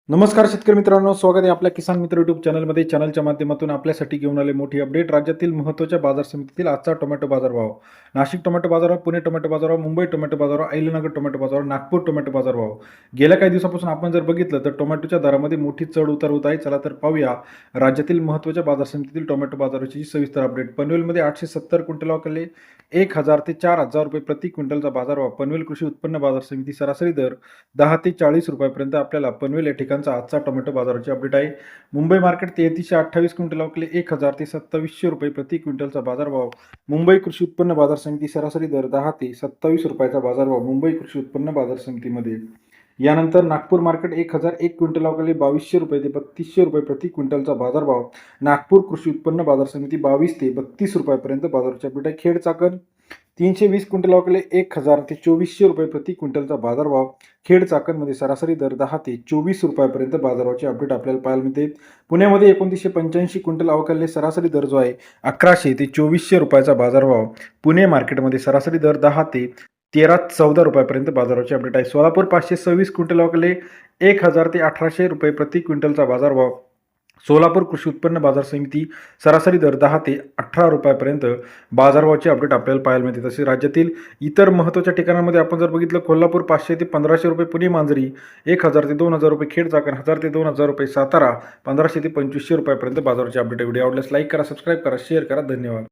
नमस्कार शेतकरी मित्रांनो, स्वागत आहे आपल्या किसान मित्र युट्यूब चॅनलमध्ये. चॅनलच्या माध्यमातून आपल्यासाठी घेऊन आले मोठी अपडेट. राज्यातील महत्त्वाच्या बाजार समितीतील आजचा टोमॅटो बाजारभाव. नाशिक टोमॅटो बाजारभाव, पुणे टोमॅटो बाजारभाव, मुंबई टोमॅटो बाजारभाव, अहिल्यानगर टोमॅटो बाजारभाव, नागपूर टोमॅटो बाजारभाव. गेल्या काही दिवसापासून आपण जर बघितलं तर टोमॅटोच्या दरामध्ये मोठी चढ उतार होत आहे. चला तर पाहूया राज्यातील महत्त्वाच्या बाजार समितीतील टोमॅटो बाजाराची सविस्तर अपडेट. पनवेलमध्ये 870 क्विंटल केले 1000 ते 4000 रुपये प्रति क्विंटलचा बाजारभाव. पनवेल कृषी उत्पन्न बाजार समिती सरासरी दर 10 ते 40 रुपयापर्यंत आपल्याला पनवेल या ठिकाणचा आजचा टोमॅटो बाजाराची अपडेट आहे. मुंबई मार्केट 3328 क्विंटल अवकले 1000 ते 2700 रुपये प्रति क्विंटलचा बाजारभाव. मुंबई कृषी उत्पन्न बाजार समिती सरासरी दर 10 ते 27 रुपयाचा बाजारभाव मुंबई कृषी उत्पन्न बाजार समितीमध्ये. यानंतर नागपूर मार्केट 1001 क्विंटल अवकले 2200 रुपये ते 3200 रुपये प्रति क्विंटलचा बाजारभाव. नागपूर कृषी उत्पन्न बाजार समिती 22 ते 32 रुपयापर्यंत बाजाराची अपडेट आहे. खेड चाकण 320 क्विंटल अवकले 1000 ते 2400 रुपये प्रति क्विंटलचा बाजारभाव. खेड चाकणमध्ये सरासरी दर 10 ते 24 रुपयापर्यंत बाजाराची अपडेट आपल्याला पाहायला मिळते. पुण्यामध्ये 2985 क्विंटल अवकलले सरासरी दर जो आहे 1100 ते 2400 रुपयाचा बाजारभाव. पुणे मार्केटमध्ये सरासरी दर 10 ते 13-14 रुपयापर्यंत बाजाराची अपडेट आहे. सोलापूर 526 क्विंटल अवकले 1000 ते 1800 रुपये प्रति क्विंटलचा बाजारभाव. सोलापूर कृषी उत्पन्न बाजार समिती सरासरी दर 10 ते 18 रुपयापर्यंत बाजारभावाची अपडेट आपल्याला पाहायला मिळते. तसेच राज्यातील इतर महत्त्वाच्या ठिकाणांमध्ये आपण जर बघितलं, कोल्हापूर 500 ते 1500 रुपये, पुणे मांजरी 1000 ते 2000 रुपये, खेड चाकण 1000 ते 2000 रुपये, सातारा 1500 ते 2500 रुपयापर्यंत बाजाराची अपडेट. व्हिडिओ आवडल्यास लाईक करा, सबस्क्राईब करा, शेअर करा. धन्यवाद.